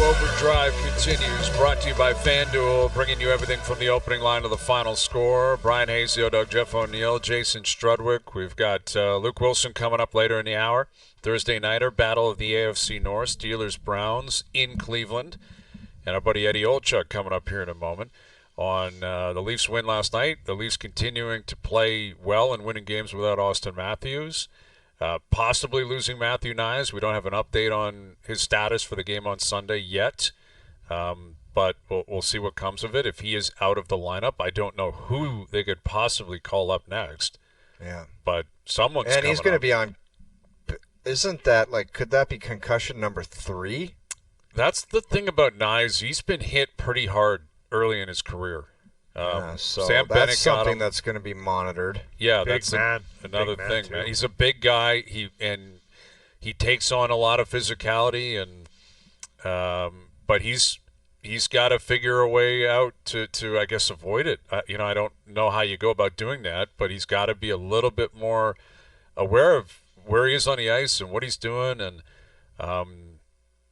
OverDrive continues, brought to you by FanDuel, bringing you everything from the opening line to the final score. Bryan Hayes, the O-Dog, Jeff O'Neill, Jason Strudwick. We've got Luke Willson coming up later in the hour. Thursday nighter, battle of the AFC North, Steelers-Browns in Cleveland. And our buddy Eddie Olczyk coming up here in a moment on the Leafs win last night. The Leafs continuing to play well and winning games without Auston Matthews. Possibly losing Matthew Knies. We don't have an update on his status for the game on Sunday yet, but we'll see what comes of it. If he is out of the lineup, I don't know who they could possibly call up next. Yeah, but someone's and he's going to up. be on. Isn't that could that be concussion number 3? That's the thing about Knies. He's been hit pretty hard early in his career. So Sam that's Bennett something that's going to be monitored. Yeah, Big that's man. another Big man, thing, too. man. He's a big guy. He takes on a lot of physicality, and but he's got to figure a way out to I guess avoid it. I don't know how you go about doing that, but he's got to be a little bit more aware of where he is on the ice and what he's doing, and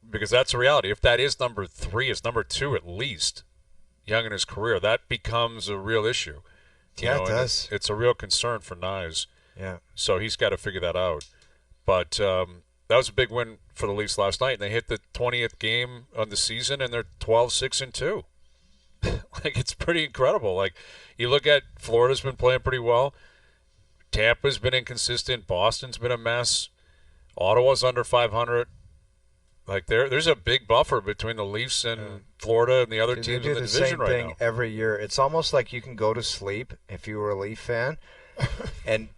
because that's a reality. If that is number 3, it's number 2 at least. Young in his career, that becomes a real issue. Yeah, it does. It's a real concern for Knies. Yeah. So he's got to figure that out. But that was a big win for the Leafs last night. And they hit the 20th game of the season, and they're 12-6-2. It's pretty incredible. You look at Florida's been playing pretty well. Tampa's been inconsistent. Boston's been a mess. Ottawa's under 500. There's a big buffer between the Leafs and Florida and the other teams in the division right now. They do the same thing every year. It's almost like you can go to sleep if you were a Leaf fan, and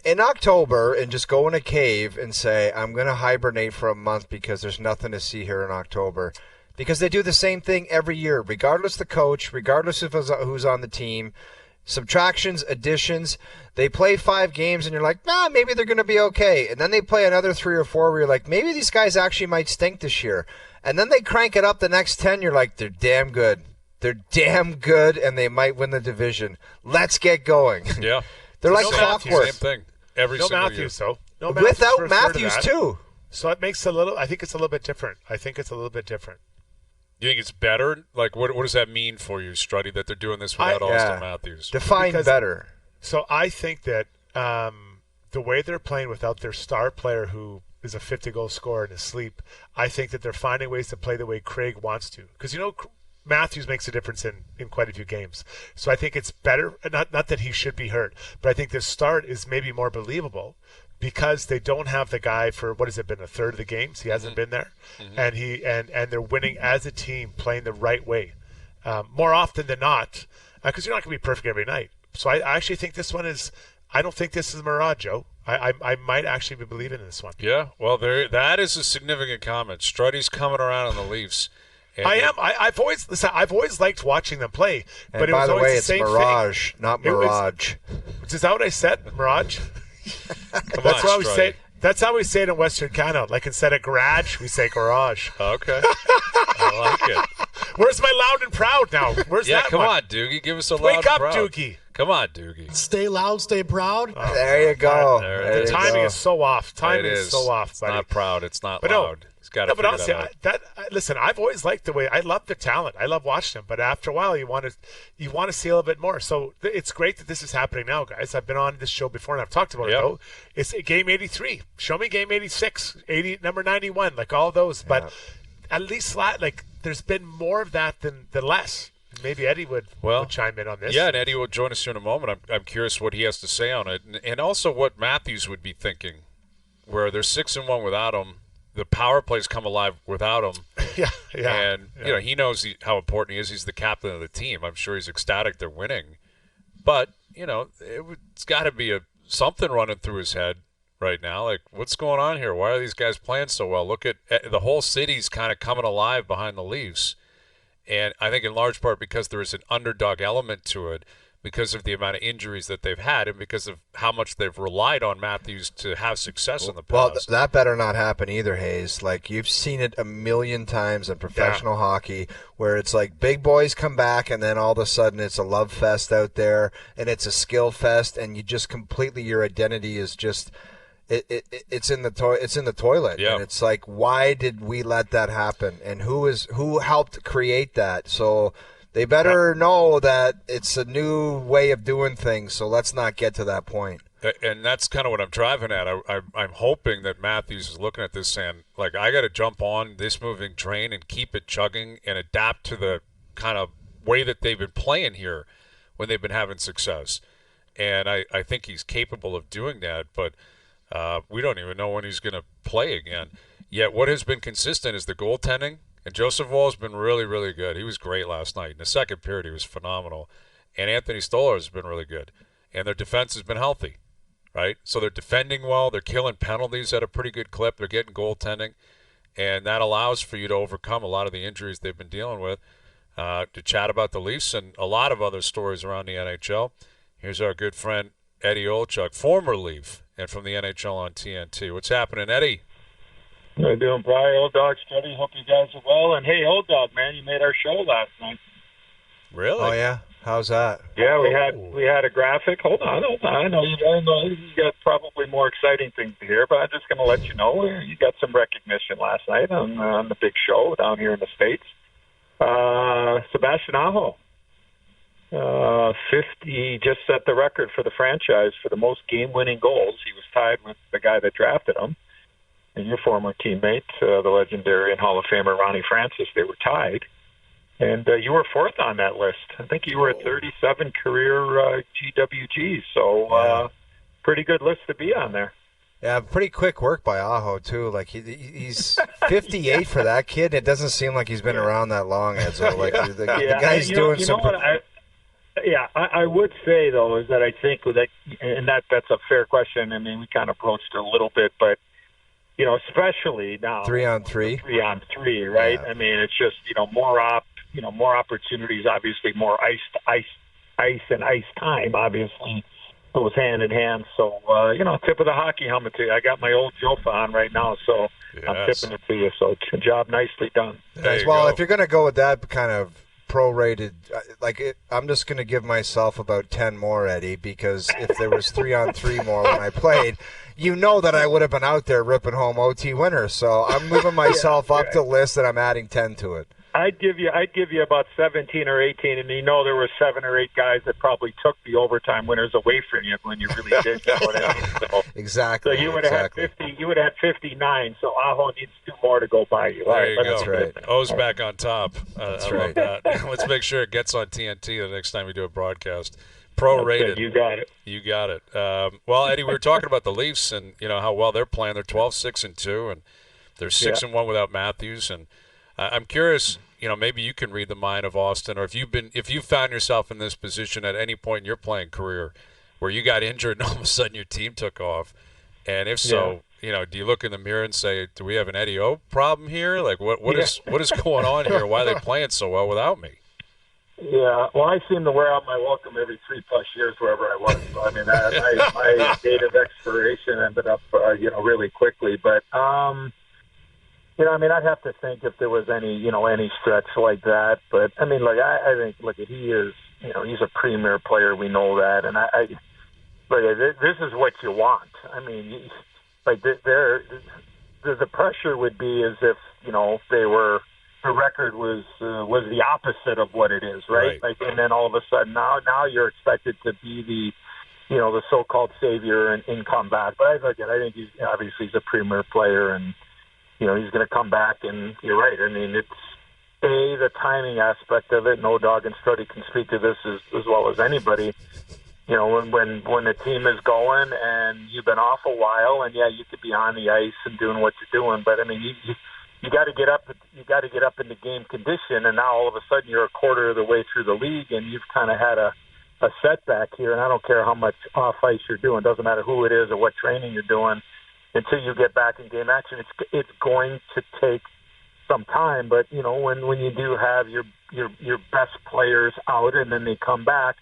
in October, and just go in a cave and say, I'm going to hibernate for a month because there's nothing to see here in October. Because they do the same thing every year, regardless of the coach, regardless of who's on the team. Subtractions, additions. They play 5 games, and you're like, maybe they're going to be okay. And then they play another 3 or 4 where you're like, maybe these guys actually might stink this year. And then they crank it up the next 10. You're like, they're damn good. They're damn good, and they might win the division. Let's get going. Yeah. They're like No clockwork. Same thing. Every No single Matthews, year. though. No Matthews Without for a third of Matthews, that. too. So it makes I think it's a little bit different. You think it's better? What does that mean for you, Struddy, that they're doing this without Auston Matthews? Define Because- better. So I think that the way they're playing without their star player who is a 50-goal scorer in his sleep, I think that they're finding ways to play the way Craig wants to. Because, Matthews makes a difference in quite a few games. So I think it's better, not that he should be hurt, but I think the start is maybe more believable because they don't have the guy for, what has it been, a third of the games? He hasn't been there. Mm-hmm. And they're winning as a team, playing the right way. More often than not, because you're not going to be perfect every night. So I actually think this one is, I don't think this is a mirage, Joe. I might actually be believing in this one. Yeah, well, that is a significant comment. Struddy's coming around on the Leafs. I am. I've always liked watching them play. And but it by was the always way, the it's same Mirage, thing. not Mirage. Is that what I said? Mirage? Come That's on, how we Struddy. say. That's how we say it in Western Canada. Like instead of garage, we say garage. Okay. I like it. Where's my loud and proud now? Where's Yeah, that come one? on, Doogie. Give us a loud Wake and up, proud. Doogie. Come on, Doogie. Stay loud, stay proud. There you go. There it The timing is so off. Timing It is so off, It's buddy. not proud. It's not But no, loud. He's got to No, but figure honestly, that out. listen, I've always liked the way. I love the talent. I love watching them. But after a while, you want to see a little bit more. So it's great that this is happening now, guys. I've been on this show before and I've talked about it. Though it's game 83. Show me game 86, number 91, like all those. But at least there's been more of that than less. Maybe Eddie would chime in on this. Yeah, and Eddie will join us here in a moment. I'm curious what he has to say on it, and also what Matthews would be thinking, where they're 6-1 without him. The power plays come alive without him. Yeah. And he knows how important he is. He's the captain of the team. I'm sure he's ecstatic they're winning. But it's got to be something running through his head right now. Like, what's going on here? Why are these guys playing so well? Look at the whole city's kind of coming alive behind the Leafs. And I think in large part because there is an underdog element to it, because of the amount of injuries that they've had and because of how much they've relied on Matthews to have success in the past. Well, that better not happen either, Hayes. Like, you've seen it a million times in professional hockey where it's like big boys come back and then all of a sudden it's a love fest out there and it's a skill fest and you just completely, your identity is just it's in the toilet. Yeah. And it's like, why did we let that happen? And who helped create that? So they better know that it's a new way of doing things. So let's not get to that point. And that's kind of what I'm driving at. I'm hoping that Matthews is looking at this saying, like, I got to jump on this moving train and keep it chugging and adapt to the kind of way that they've been playing here when they've been having success. And I think he's capable of doing that, but we don't even know when he's going to play again. Yet what has been consistent is the goaltending, and Joseph Woll's been really, really good. He was great last night. In the second period, he was phenomenal. And Anthony Stolar has been really good. And their defense has been healthy. Right? So they're defending well. They're killing penalties at a pretty good clip. They're getting goaltending. And that allows for you to overcome a lot of the injuries they've been dealing with. To chat about the Leafs and a lot of other stories around the NHL, here's our good friend Eddie Olczyk, former Leaf, and from the NHL on TNT. What's happening, Eddie? How you doing, Brian? Old Dog Study. Hope you guys are well. And, hey, Old Dog, man, you made our show last night. Really? Oh, yeah? How's that? Yeah, we had a graphic. Hold on. I know you got probably more exciting things to hear, but I'm just going to let you know you got some recognition last night on the big show down here in the States. Sebastian Aho, 50, just set the record for the franchise for the most game-winning goals. He was tied with the guy that drafted him, and your former teammate, the legendary and Hall of Famer Ronnie Francis. They were tied. And you were fourth on that list. I think you were at 37 career GWGs, so pretty good list to be on there. Yeah, pretty quick work by Aho, too. Like, he's 58 for that kid. It doesn't seem like he's been around that long, Edzo. Like, the guy's doing something. I would say, though, is that I think that's a fair question. I mean, we kind of approached it a little bit, but, you know, especially now. 3-on-3. 3-on-3, right? Yeah. I mean, it's just, more opportunities, obviously, more ice and ice time, obviously, goes hand in hand. So, tip of the hockey helmet to you. I got my old Jofa on right now, so yes. I'm tipping it to you. So, it's a job nicely done. Thanks. Well, if you're going to go with that kind of prorated, I'm just going to give myself about 10 more, Eddie, because if there was 3-on-3 more when I played, you know that I would have been out there ripping home OT winners. So I'm moving myself up the list, and I'm adding 10 to it. I'd give you about 17 or 18, and there were 7 or 8 guys that probably took the overtime winners away from you when you really did. You know what I mean? So, exactly. So you would have had 50. You would have had 59. So Aho needs 2 more to go by you. There you go. That's right. O's back on top. That's right. Love that. Let's make sure it gets on TNT the next time we do a broadcast. Prorated. You got it. You got it. Well, Eddie, we were talking about the Leafs and how well they're playing. They're 12-6-2, and they're 6-1 without Matthews. And I'm curious. Maybe you can read the mind of Auston, or if you found yourself in this position at any point in your playing career where you got injured and all of a sudden your team took off, and if so, do you look in the mirror and say, do we have an Eddie O problem here? Like what is going on here? Why are they playing so well without me? Yeah, well, I seem to wear out my welcome every 3+ years wherever I was. So, I mean, my date of expiration ended up, really quickly, but. I'd have to think if there was any stretch like that. But, I mean, I think, he is, he's a premier player. We know that. And this is what you want. I mean, the pressure would be as if, the record was the opposite of what it is, right? And then all of a sudden now you're expected to be the so-called savior and come back. But I think he's a premier player, and, he's going to come back, and you're right. I mean, it's the timing aspect of it. No Dog and Struddy can speak to this as well as anybody. When the team is going and you've been off a while, and you could be on the ice and doing what you're doing, but I mean, you got to get up. You got to get up into game condition, and now all of a sudden you're a quarter of the way through the league, and you've kind of had a setback here. And I don't care how much off ice you're doing; it doesn't matter who it is or what training you're doing. Until you get back in game action, it's going to take some time. But when you do have your best players out and then they come back,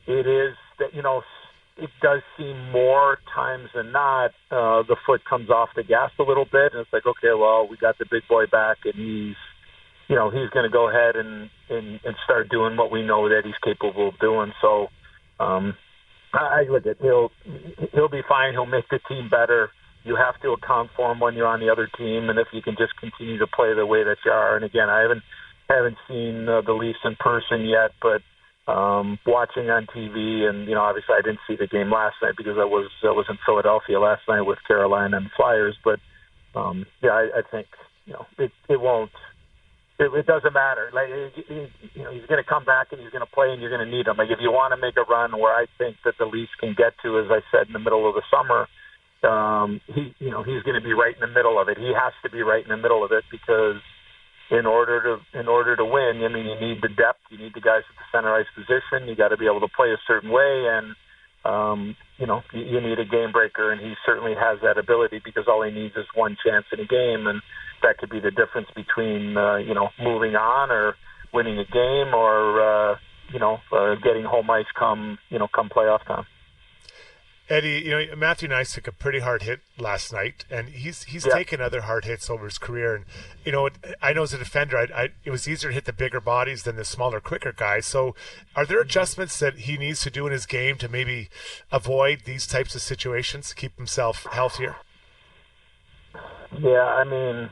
it is that it does seem more times than not the foot comes off the gas a little bit, and it's like, okay, well, we got the big boy back, and he's going to go ahead and start doing what we know that he's capable of doing. So. I look at he'll be fine. He'll make the team better. You have to account for him when you're on the other team, and if you can just continue to play the way that you are. And again, I haven't seen the Leafs in person yet, but watching on TV, and obviously I didn't see the game last night because I was in Philadelphia last night with Carolina and the Flyers. But I think it won't. It doesn't matter. Like he's going to come back and he's going to play, and you're going to need him. Like if you want to make a run where I think that the Leafs can get to, as I said, in the middle of the summer, he's going to be right in the middle of it. He has to be right in the middle of it because in order to win, I mean, you need the depth, you need the guys at the center ice position. You got to be able to play a certain way, and you need a game breaker, and he certainly has that ability because all he needs is one chance in a game, and that could be the difference between moving on or winning a game or getting home ice come playoff time. Eddie, Matthew Knies took a pretty hard hit last night, and he's taken other hard hits over his career. And I know as a defender, it was easier to hit the bigger bodies than the smaller, quicker guys. So, are there adjustments that he needs to do in his game to maybe avoid these types of situations, to keep himself healthier? Yeah, I'm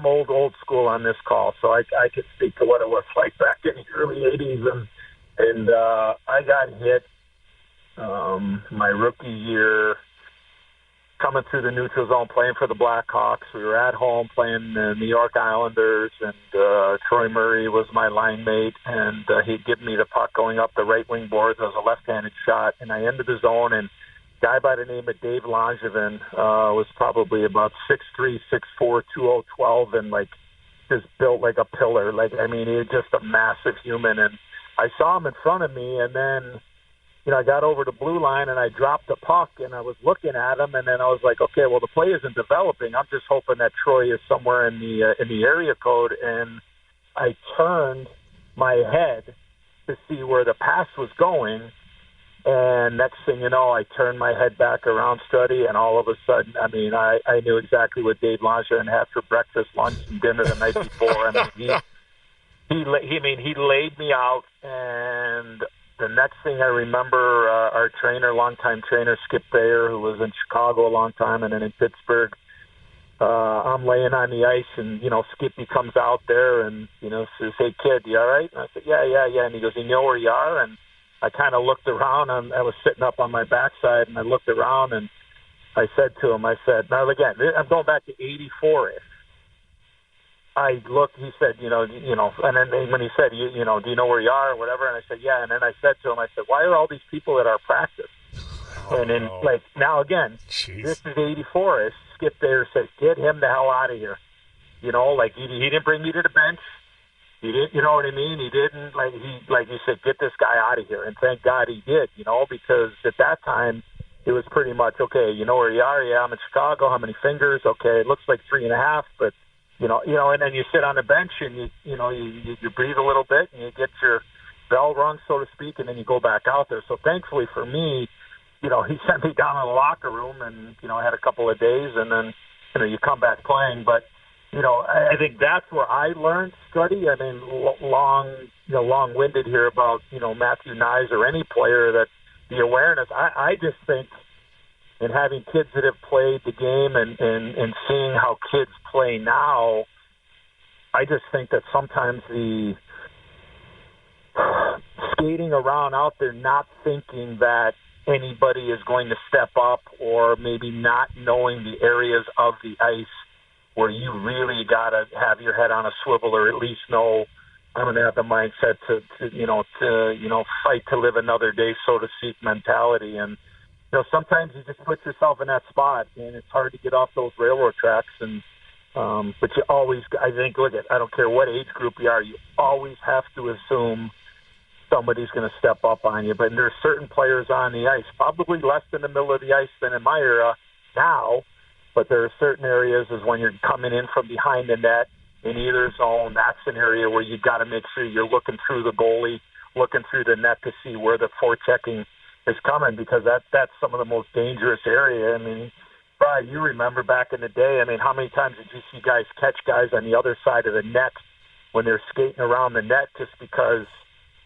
old school on this call, so I could speak to what it was like back in the early '80s, and I got hit my rookie year coming through the neutral zone playing for the Blackhawks. We were at home playing the New York Islanders, and Troy Murray was my line mate, and he'd give me the puck going up the right wing boards. It was a left-handed shot, and I entered the zone, and a guy by the name of Dave Langevin was probably about 6'3", 6'4", 212, and just built like a pillar. He was just a massive human, and I saw him in front of me, and then, I got over the blue line, and I dropped the puck, and I was looking at him, and then I was like, okay, well, the play isn't developing. I'm just hoping that Troy is somewhere in the area code, and I turned my head to see where the pass was going, and next thing you know, I turned my head back around, Struddy, and all of a sudden, I knew exactly what Dave Langevin had for breakfast, lunch, and dinner the night before. He laid me out, and the next thing I remember, our trainer, longtime trainer, Skip Bayer, who was in Chicago a long time and then in Pittsburgh, I'm laying on the ice, and, Skippy comes out there and, says, "Hey, kid, you all right?" And I said, yeah. And he goes, "You know where you are?" And I kind of looked around, and I was sitting up on my backside, and I looked around, and I said to him, now again, I'm going back to 84-ish. I looked, he said, and then when he said, do you know where you are or whatever? And I said, yeah. And then I said to him, why are all these people at our practice? And then, now again, Jeez. This is 84-ish. Skip there says, get him the hell out of here. He didn't bring me to the bench. He didn't, you know what I mean? He didn't, he said, get this guy out of here. And thank God he did, because at that time, it was pretty much, okay, you know where you are? Yeah, I'm in Chicago. How many fingers? Okay, it looks like 3.5, but and then you sit on the bench and you breathe a little bit and you get your bell rung, so to speak, and then you go back out there. So thankfully for me, he sent me down in the locker room, and I had a couple of days, and then you come back playing. But I think that's where I learned, Struddy. Long-winded here about Matthew Knies or any player, that the awareness. I just think, and having kids that have played the game and seeing how kids play now, I just think that sometimes the skating around out there not thinking that anybody is going to step up, or maybe not knowing the areas of the ice where you really got to have your head on a swivel, or at least know I'm going to have the mindset to fight to live another day, so to speak, mentality. And sometimes you just put yourself in that spot, and it's hard to get off those railroad tracks. And but you always, I think, I don't care what age group you are, you always have to assume somebody's going to step up on you. But there are certain players on the ice, probably less in the middle of the ice than in my era now, but there are certain areas is when you're coming in from behind the net in either zone, that's an area where you got to make sure you're looking through the goalie, looking through the net to see where the forechecking is coming, because that's some of the most dangerous area. Brian, you remember back in the day, how many times did you see guys catch guys on the other side of the net when they're skating around the net just because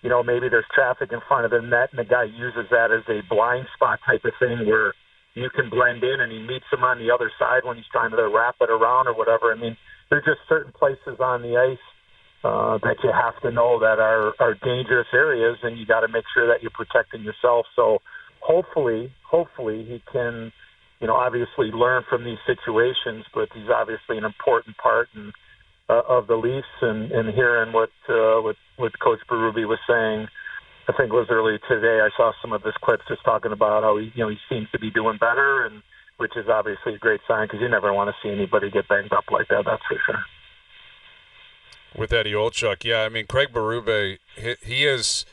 maybe there's traffic in front of the net and the guy uses that as a blind spot type of thing where you can blend in and he meets him on the other side when he's trying to wrap it around or whatever. I mean, there's just certain places on the ice that you have to know that are dangerous areas, and you got to make sure that you're protecting yourself. So hopefully he can, obviously learn from these situations, but he's obviously an important part of the Leafs, and hearing what Coach Berube was saying, I think it was earlier today. I saw some of his clips just talking about how he seems to be doing better, and which is obviously a great sign because you never want to see anybody get banged up like that. That's for sure. With Eddie Olczyk, yeah, I mean Craig Berube, he is.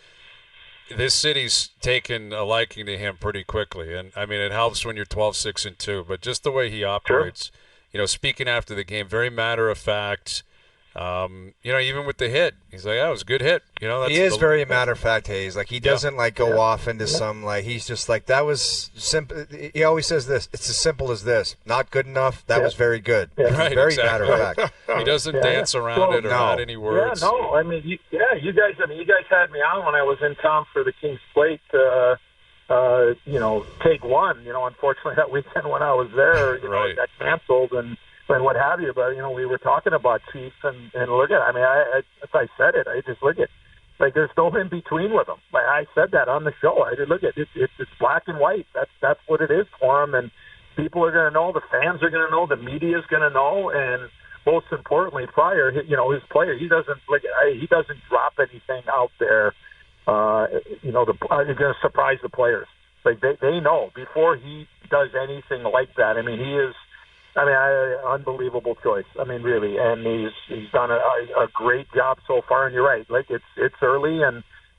This city's taken a liking to him pretty quickly, and I mean it helps when you're 12-6-2. But just the way he operates, speaking after the game, very matter of fact. Even with the hit, he's like, "Oh, it was a good hit." He is very matter of fact, Hayes. Like he doesn't go off into some he's just like that was simple. He always says this: "It's as simple as this. Not good enough. That was very good." Yeah. Right, very exactly. matter of fact. He doesnn't dance around it or add any words. Yeah, no. I mean, you guys had me on when I was in town for the King's Plate. Take one. Unfortunately, that weekend when I was there, it got canceled and what have you. But we were talking about Chief and look at. I mean, as I said it, I just look at. There's no in between with them. I said that on the show. I did look at it. It's black and white. That's what it is for him. And people are going to know. The fans are going to know. The media is going to know. And most importantly, Pryor, his player, he doesn't drop anything out there. He's going to surprise the players. They know before he does anything like that. I mean, he is. Unbelievable choice. I mean, really, and he's done a great job so far. And you're right, it's early,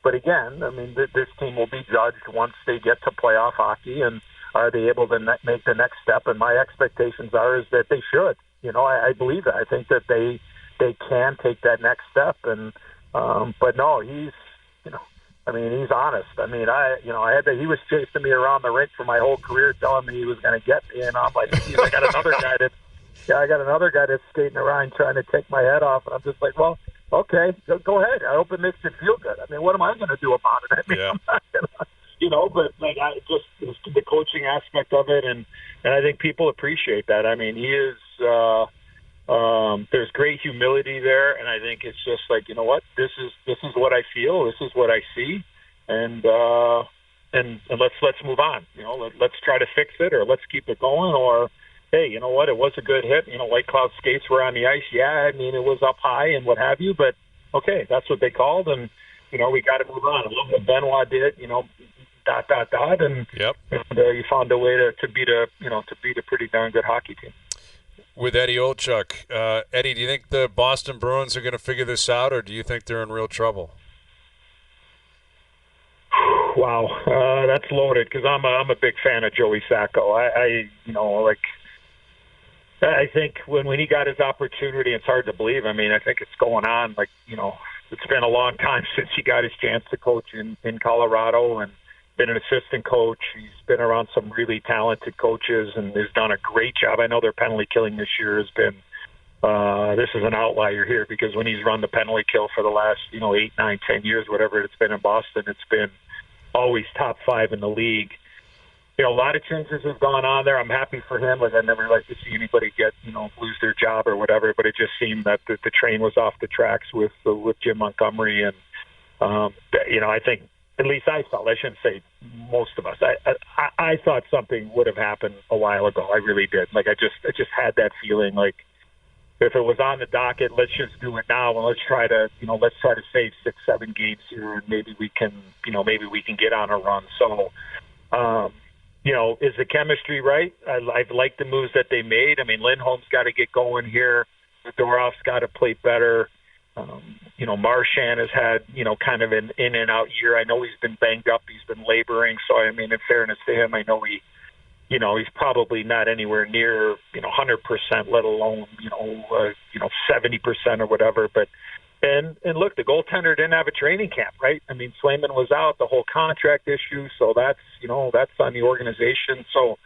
but again, I mean, this team will be judged once they get to playoff hockey, and are they able to make the next step? And my expectations is that they should. I believe that. I think that they can take that next step, and but no, he's he's honest. I mean, he was chasing me around the rink for my whole career, telling me he was going to get me, and I'm like, I got another guy that's skating around trying to take my head off, and I'm just like, well, okay, go ahead. I hope it makes you feel good. I mean, what am I going to do about it? I mean, I'm not gonna, but just the coaching aspect of it, and I think people appreciate that. I mean, he is. There's great humility there, and I think it's just like, what, this is what I feel, this is what I see, and let's move on. Let's try to fix it, or let's keep it going, or hey, you know what, it was a good hit. Whitecloud skates were on the ice. Yeah, I mean it was up high and what have you, but okay, that's what they called, and we got to move on. I love what Benoit did. And yep. And you found a way to beat a pretty darn good hockey team. With Eddie Olczyk. Eddie, do you think the Boston Bruins are going to figure this out, or do you think they're in real trouble? Wow, that's loaded because I'm a big fan of Joey Sacco. I think when he got his opportunity, it's hard to believe. I mean, I think it's going on. It's been a long time since he got his chance to coach in Colorado and been an assistant coach. He's been around some really talented coaches and has done a great job. I know their penalty killing this year has been this is an outlier here because when he's run the penalty kill for the last 8, 9, 10 years, whatever it's been in Boston, it's been always top 5 in the league. A lot of changes have gone on there. I'm happy for him. I never like to see anybody get lose their job or whatever, but it just seemed that the train was off the tracks with Jim Montgomery, and I think. At least I felt. I shouldn't say most of us. I thought something would have happened a while ago. I really did. I just had that feeling. If it was on the docket, let's just do it now and let's try to save 6-7 games here, and maybe we can get on a run. So, is the chemistry right? I've liked the moves that they made. I mean, Lindholm's got to get going here. Dorov's got to play better. Marchand has had, kind of an in and out year. I know he's been banged up. He's been laboring. So, I mean, in fairness to him, I know he's probably not anywhere near, 100%, let alone, 70% or whatever. But, and look, the goaltender didn't have a training camp, right? I mean, Swayman was out, the whole contract issue. So that's on the organization. So,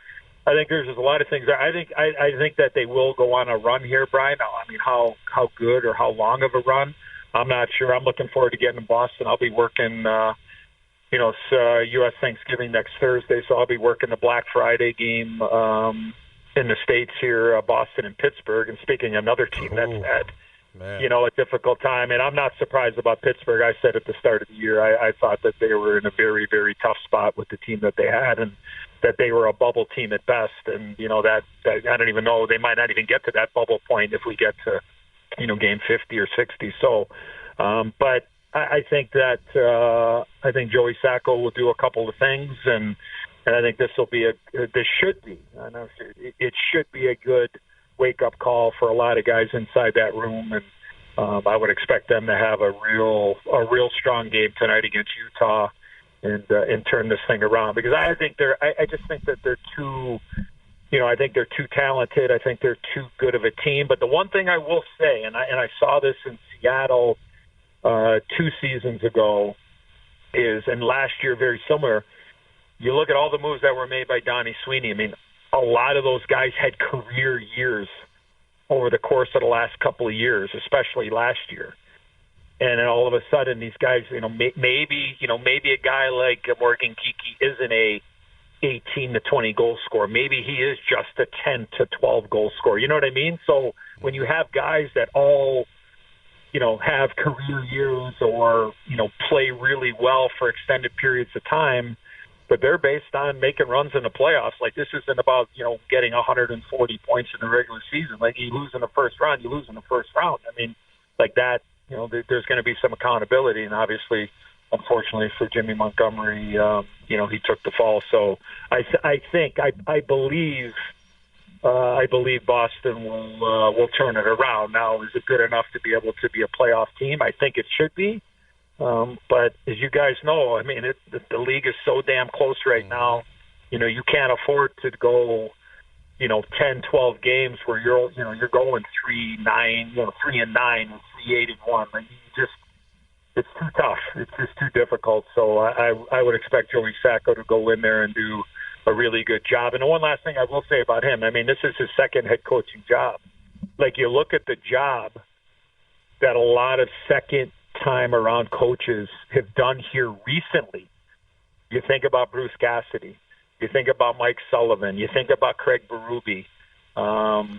I think there's just a lot of things there. I think that they will go on a run here, Brian. I mean, how good or how long of a run? I'm not sure. I'm looking forward to getting to Boston. I'll be working, it's U.S. Thanksgiving next Thursday, so I'll be working the Black Friday game in the States here, Boston and Pittsburgh. And speaking of another team that's had, a difficult time, and I'm not surprised about Pittsburgh. I said at the start of the year, I thought that they were in a very, very tough spot with the team that they had, and that they were a bubble team at best. And, that I don't even know, they might not even get to that bubble point if we get to, game 50 or 60. So, but I think that I think Joey Sacco will do a couple of things, and I think it should be a good wake-up call for a lot of guys inside that room, and I would expect them to have a real strong game tonight against Utah and turn this thing around, because I just think that they're too. I think they're too talented. I think they're too good of a team. But the one thing I will say, and I saw this in Seattle 2 seasons ago, and last year very similar. You look at all the moves that were made by Donnie Sweeney. I mean, a lot of those guys had career years over the course of the last couple of years, especially last year. And then all of a sudden, these guys, maybe a guy like Morgan Geekie isn't a 18 to 20 goal scorer. Maybe he is just a 10 to 12 goal scorer. You know what I mean? So when you have guys that all, have career years or, play really well for extended periods of time, but they're based on making runs in the playoffs. Like, this isn't about, getting 140 points in the regular season. Like, you lose in the first round, you lose in the first round. I mean, like that, there's going to be some accountability. And obviously, unfortunately for Jimmy Montgomery, he took the fall. So I believe Boston will turn it around. Now, is it good enough to be able to be a playoff team? I think it should be. But as you guys know, I mean, the league is so damn close right now. You can't afford to go, 10, 12 games where you're going 3-9, 3-9, 3-8-1. Like, it's too tough. It's just too difficult. So I would expect Joey Sacco to go in there and do a really good job. And the one last thing I will say about him, I mean, this is his second head coaching job. Like, you look at the job that a lot of second-time around coaches have done here recently. You think about Bruce Cassidy. You think about Mike Sullivan. You think about Craig Berube.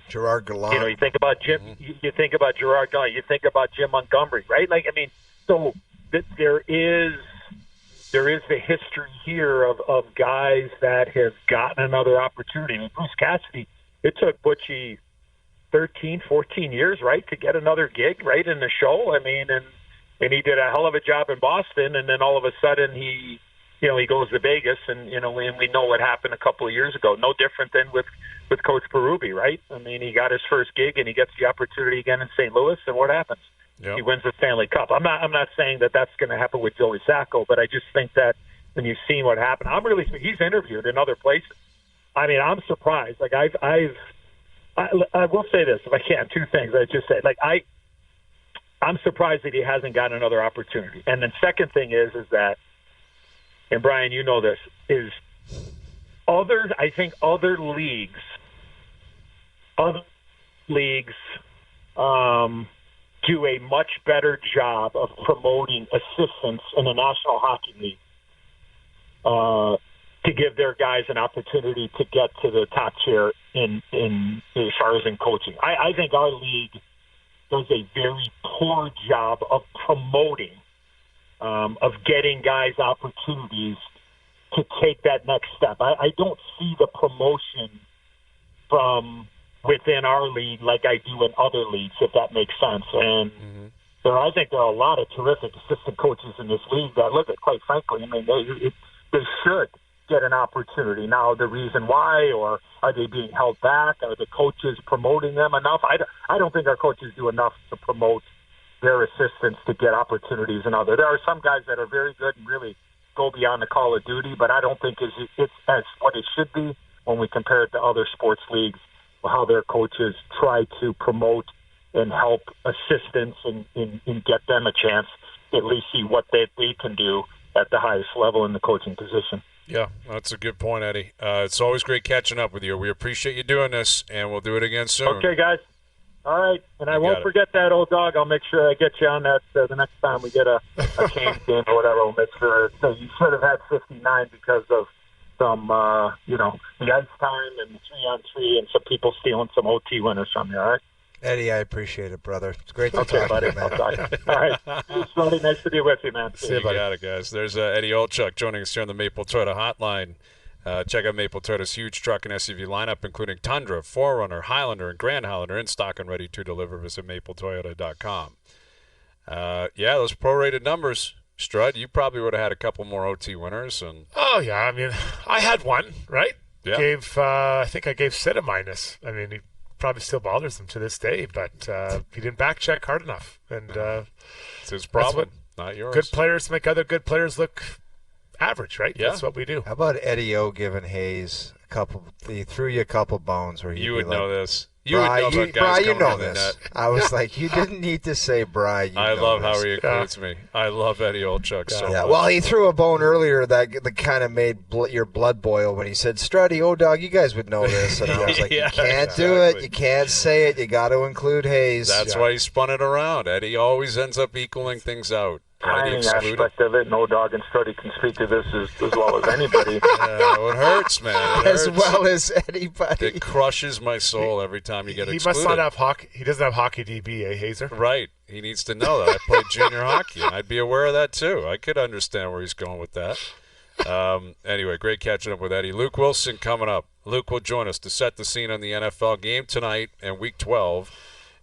Gerard Gallant. You think about Jim. You think about Gerard Gallant. You think about Jim Montgomery, right? Like, I mean, so there is the history here of guys that have gotten another opportunity. I mean, Bruce Cassidy, it took Butchie 13, 14 years, right, to get another gig, right, in the show. I mean, and he did a hell of a job in Boston, and then all of a sudden he goes to Vegas, and we know what happened a couple of years ago. No different than with Coach Berube, right? I mean, he got his first gig, and he gets the opportunity again in St. Louis, and what happens? Yep. He wins the Stanley Cup. I'm not saying that that's going to happen with Joey Sacco, but I just think that when you've seen what happened, he's interviewed in other places. I mean, I'm surprised. Like, I will say this, if I can, 2 things I just said. Like, I'm surprised that he hasn't gotten another opportunity. And then second thing is that, and Brian, you know this, is I think other leagues do a much better job of promoting assistants in the National Hockey League to give their guys an opportunity to get to the top tier in as far as in coaching. I think our league does a very poor job of promoting, of getting guys opportunities to take that next step. I don't see the promotion from within our league like I do in other leagues, if that makes sense. And I think there are a lot of terrific assistant coaches in this league that look at, quite frankly, I mean, they should get an opportunity. Now, the reason why, or are they being held back? Are the coaches promoting them enough? I don't think our coaches do enough to promote their assistants to get opportunities and other. There are some guys that are very good and really go beyond the call of duty, but I don't think it's as what it should be when we compare it to other sports leagues, how their coaches try to promote and help assistants and get them a chance to at least see what they can do at the highest level in the coaching position. Yeah, that's a good point, Eddie. It's always great catching up with you. We appreciate you doing this, and we'll do it again soon. Okay, guys. All right, and I won't forget that old dog. I'll make sure I get you on that the next time we get a Canes game or whatever. We'll make sure. So you should have had 59 because of some, the ice time and 3-on-3 and some people stealing some OT winners from you. All right, Eddie, I appreciate it, brother. It's great to okay, talk buddy. to you, man. All right, it's really nice to be with you, man. See you, buddy. Got it, guys. There's Eddie Olczyk joining us here on the Maple Toyota Hotline. Check out Maple Toyota's huge truck and SUV lineup, including Tundra, 4Runner, Highlander, and Grand Highlander, in stock and ready to deliver. Visit mapletoyota.com. Those prorated numbers, Strud, you probably would have had a couple more OT winners. Oh, yeah. I mean, I had one, right? Yeah. I think I gave Sid a minus. I mean, he probably still bothers him to this day, but he didn't back check hard enough. And it's his problem, not yours. Good players make other good players look average, right? Yeah. That's what we do. How about Eddie O giving Hayes he threw you a couple bones where you would know this. You would know about guys coming in the net. I was like, you didn't need to say Bry. I love how he includes me. I love Eddie Olczyk so much. Well, he threw a bone earlier that kind of made your blood boil when he said, Struddy, dog, you guys would know this. And I was like, you can't do it. You can't say it. You got to include Hayes. That's why he spun it around. Eddie always ends up equaling things out. Timing aspect of it, no dog and Struddy can speak to this as well as anybody. It hurts, man. As well as anybody. It crushes my soul every time you get excluded. He must not have hockey. He doesn't have hockey DB, Hazer? Right. He needs to know that. I played junior hockey, and I'd be aware of that, too. I could understand where he's going with that. Anyway, great catching up with Eddie. Luke Willson coming up. Luke will join us to set the scene on the NFL game tonight and Week 12.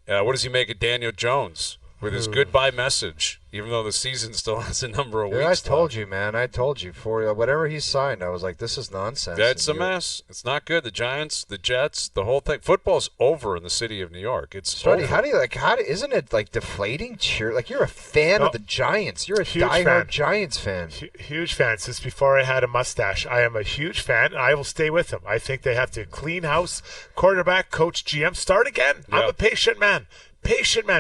What does he make of Daniel Jones with his goodbye message, even though the season still has a number of weeks I told you, man. I told you. For whatever he signed, I was like, this is nonsense. That's a mess. It's not good. The Giants, the Jets, the whole thing. Football's over in the city of New York. It's over. Isn't it like deflating cheer? Like, you're a fan of the Giants. You're a diehard Giants fan. Huge fan. Since before I had a mustache, I am a huge fan, and I will stay with them. I think they have to clean house, quarterback, coach, GM, start again. Yep. I'm a patient man.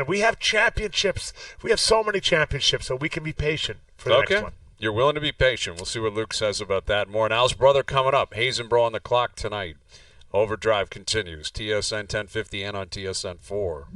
We have championships. We have so many championships, so we can be patient for the next one. You're willing to be patient. We'll see what Luke says about that. More. And Al's brother coming up. Hayes and Bro on the clock tonight. Overdrive continues. TSN 1050 and on TSN 4.